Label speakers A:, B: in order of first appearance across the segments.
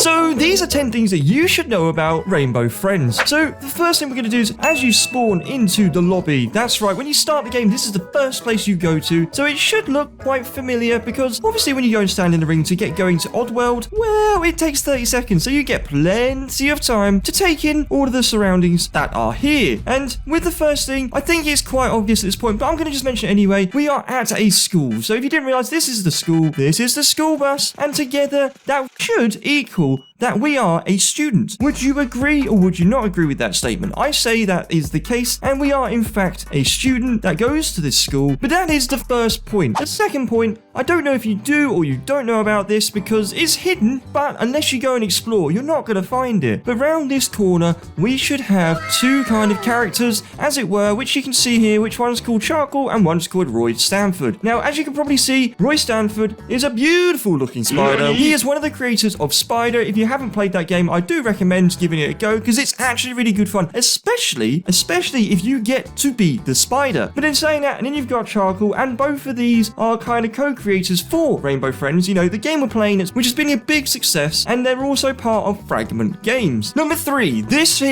A: So these are 10 things that you should know about Rainbow Friends. So the first thing we're going to do is as you spawn into the lobby, that's right, when you start the game, this is the first place you go to. So it should look quite familiar because obviously when you go and stand in the ring to get going to Oddworld, well, it takes 30 seconds. So you get plenty of time to take in all of the surroundings that are here. And with the first thing, I think it's quite obvious at this point, but I'm going to just mention it anyway. We are at a school. So if you didn't realize, this is the school, this is the school bus, and together that should equal that we are a student. Would you agree or would you not agree with that statement? I say that is the case, and we are in fact a student that goes to this school, but that is the first point. The second point, I don't know if you do or you don't know about this because it's hidden, but unless you go and explore, you're not going to find it. But around this corner, we should have two kind of characters, as it were, which you can see here, which one's called Charcoal and one's called Roy Stanford. Now, as you can probably see, Roy Stanford is a beautiful looking spider. He is one of the creators of Spider. If you haven't played that game, I do recommend giving it a go because it's actually really good fun, especially if you get to be the spider. But in saying that, and then you've got Charcoal, and both of these are kind of co-creators for Rainbow Friends, you know, the game we're playing, which has been a big success, and they're also part of Fragment Games. Number 3, this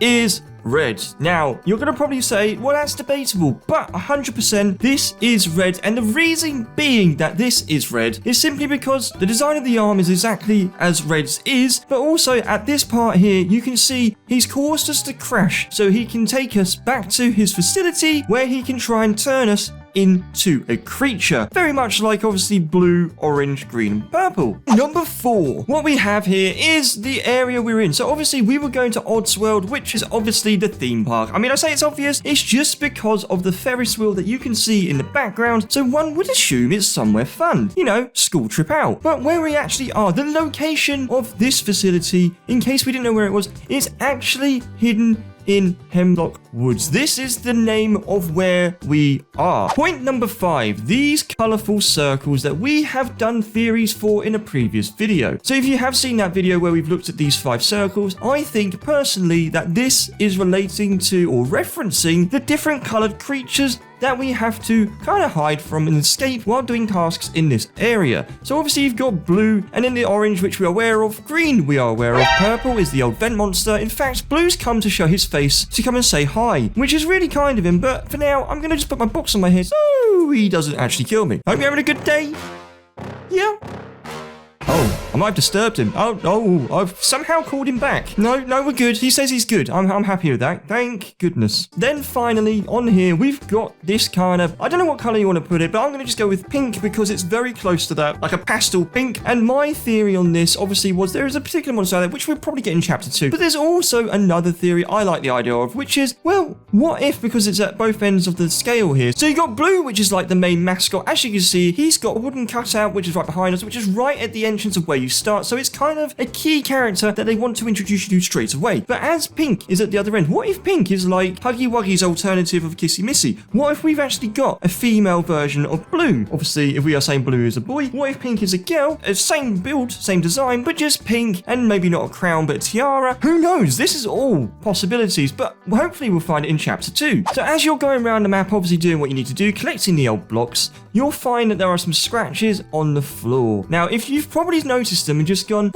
A: is red. Now, you're going to probably say, well, that's debatable, but 100% this is red, and the reason being that this is red is simply because the design of the arm is exactly as Red's is, but also at this part here, you can see he's caused us to crash, so he can take us back to his facility where he can try and turn us into a creature. Very much like obviously blue, orange, green, and purple. Number 4, what we have here is the area we're in. So obviously we were going to Oddsworld, which is obviously the theme park. I mean, I say it's obvious, it's just because of the Ferris wheel that you can see in the background, so one would assume it's somewhere fun. You know, school trip out. But where we actually are, the location of this facility, in case we didn't know where it was, is actually hidden in Hemlock Woods. This is the name of where we are. Point number 5, these colorful circles that we have done theories for in a previous video. So if you have seen that video where we've looked at these 5 circles, I think personally that this is relating to or referencing the different colored creatures that we have to kind of hide from and escape while doing tasks in this area. So obviously you've got blue, and then the orange, which we are aware of, green we are aware of, purple is the old vent monster. In fact, blue's come to show his face to come and say hi, which is really kind of him, but for now, I'm gonna just put my box on my head so he doesn't actually kill me. Hope you're having a good day. Yeah. Oh, I might have disturbed him. Oh, I've somehow called him back. No, we're good. He says he's good. I'm happy with that. Thank goodness. Then finally, on here, we've got this kind of, I don't know what color you want to put it, but I'm going to just go with pink because it's very close to that, like a pastel pink. And my theory on this, obviously, was there is a particular monster out there, which we'll probably get in chapter 2. But there's also another theory I like the idea of, which is, well, what if, because it's at both ends of the scale here. So you got blue, which is like the main mascot. As you can see, he's got a wooden cutout, which is right behind us, which is right at the entrance of where you start, so it's kind of a key character that they want to introduce you to straight away. But as Pink is at the other end, what if Pink is like Huggy Wuggy's alternative of Kissy Missy? What if we've actually got a female version of Blue? Obviously, if we are saying Blue is a boy, what if Pink is a girl? Same build, same design, but just pink, and maybe not a crown, but a tiara? Who knows? This is all possibilities, but hopefully we'll find it in chapter 2. So as you're going around the map, obviously doing what you need to do, collecting the old blocks, you'll find that there are some scratches on the floor. Now, if you've probably noticed them and just gone,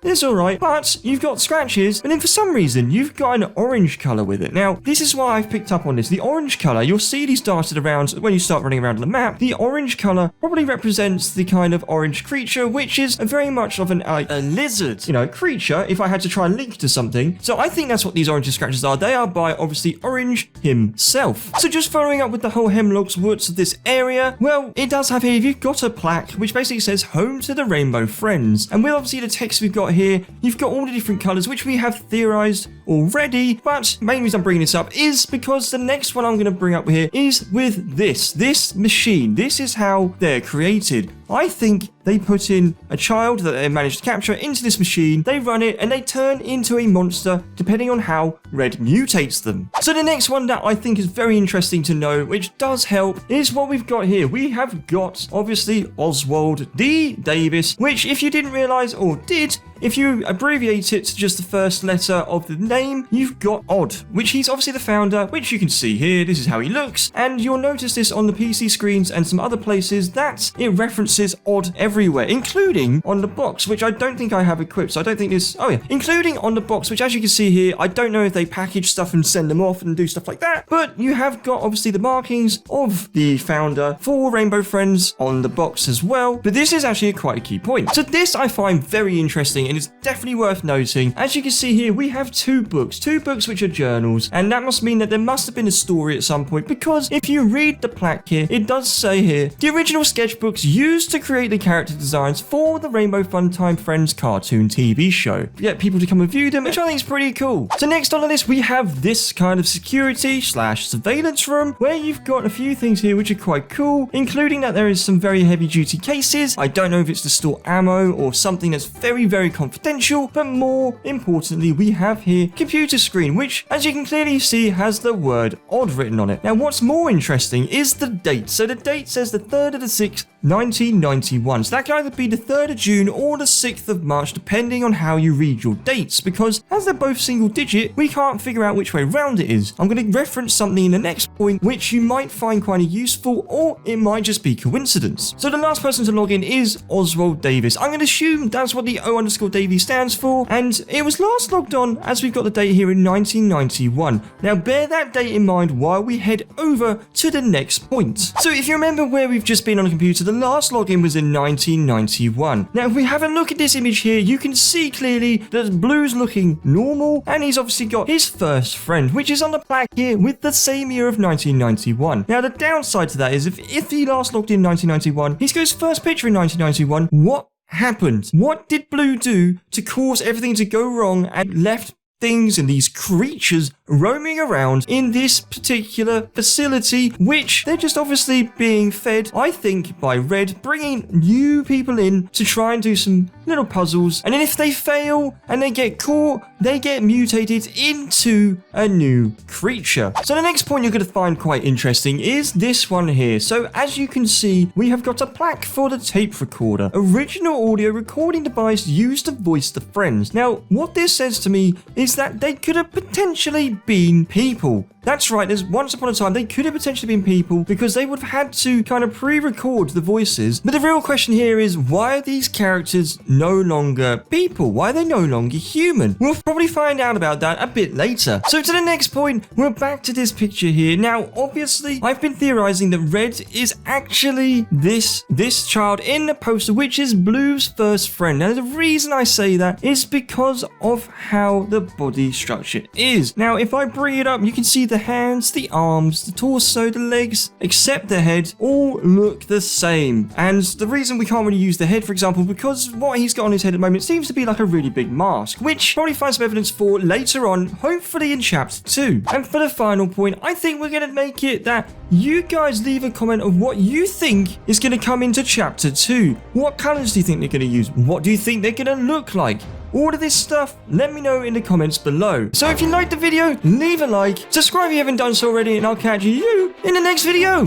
A: it's alright, but you've got scratches, and then for some reason, you've got an orange colour with it. Now, this is why I've picked up on this. The orange colour, you'll see these darted around when you start running around on the map. The orange colour probably represents the kind of orange creature, which is very much of a lizard, you know, creature, if I had to try and link to something. So I think that's what these orange scratches are. They are by, obviously, Orange himself. So just following up with the whole Hemlock Woods of this area, well, it does have here, if you've got a plaque, which basically says, home to the Rainbow Friends. And with obviously the text we've got here, you've got all the different colours, which we have theorised already, but the main reason I'm bringing this up is because the next one I'm going to bring up here is with this machine. This is how they're created. I think they put in a child that they managed to capture into this machine, they run it, and they turn into a monster depending on how Red mutates them. So the next one that I think is very interesting to know, which does help, is what we've got here. We have got, obviously, Oswald D. Davis, which, if you didn't realise or did, if you abbreviate it to just the first letter of the name, you've got Odd, which he's obviously the founder, which you can see here. This is how he looks, and you'll notice this on the PC screens and some other places that it references Odd everywhere, including on the box, which I don't think I have equipped, so I don't think this, oh yeah, including on the box, which as you can see here, I don't know if they package stuff and send them off and do stuff like that, but you have got obviously the markings of the founder for Rainbow Friends on the box as well, but this is actually quite a key point. So this I find very interesting and it's definitely worth noting. As you can see here, we have two books which are journals, and that must mean that there must have been a story at some point, because if you read the plaque here, it does say here, the original sketchbooks used to create the character designs for the Rainbow Funtime Friends cartoon TV show. Get people to come and view them, which I think is pretty cool. So next on the list, we have this kind of security / surveillance room, where you've got a few things here which are quite cool, including that there is some very heavy duty cases. I don't know if it's to store ammo or something that's very, very confidential, but more importantly, we have here computer screen, which as you can clearly see has the word Odd written on it. Now what's more interesting is the date. So the date says the 3rd of the 6th, 1991. So that can either be the 3rd of June or the 6th of March, depending on how you read your dates, because as they're both single digit, we can't figure out which way round it is. I'm going to reference something in the next point, which you might find quite useful, or it might just be coincidence. So the last person to log in is Oswald Davis. I'm going to assume that's what the O_Davy stands for, and it was last logged on, as we've got the date here, in 1991. Now bear that date in mind while we head over to the next point. So if you remember where we've just been on the computer, the last login was in 1991. Now if we have a look at this image here, you can see clearly that Blue's looking normal, and he's obviously got his first friend, which is on the plaque here with the same year of 1991. Now the downside to that is if he last logged in 1991, he's got his first picture in 1991. What happened? What did Blue do to cause everything to go wrong and left things and these creatures roaming around in this particular facility, which they're just obviously being fed, I think, by Red, bringing new people in to try and do some little puzzles, and then if they fail and they get caught, they get mutated into a new creature. So the next point you're going to find quite interesting is this one here. So as you can see, we have got a plaque for the tape recorder, original audio recording device used to voice the friends. Now what this says to me is that they could have potentially been people. That's right, there's once upon a time they could have potentially been people, because they would have had to kind of pre-record the voices. But the real question here is, why are these characters no longer people? Why are they no longer human? We'll probably find out about that a bit later. So to the next point, we're back to this picture here. Now obviously I've been theorizing that Red is actually this child in the poster, which is Blue's first friend. Now the reason I say that is because of how the body structure is. Now if I bring it up, you can see the hands, the arms, the torso, the legs, except the head, all look the same. And the reason we can't really use the head, for example, because what he's got on his head at the moment seems to be like a really big mask, which probably find some evidence for later on, hopefully in chapter 2. And for the final point, I think we're going to make it that you guys leave a comment of what you think is going to come into chapter 2. What colors do you think they're going to use? What do you think they're going to look like? All of this stuff, let me know in the comments below. So if you liked the video, leave a like, subscribe if you haven't done so already, and I'll catch you in the next video.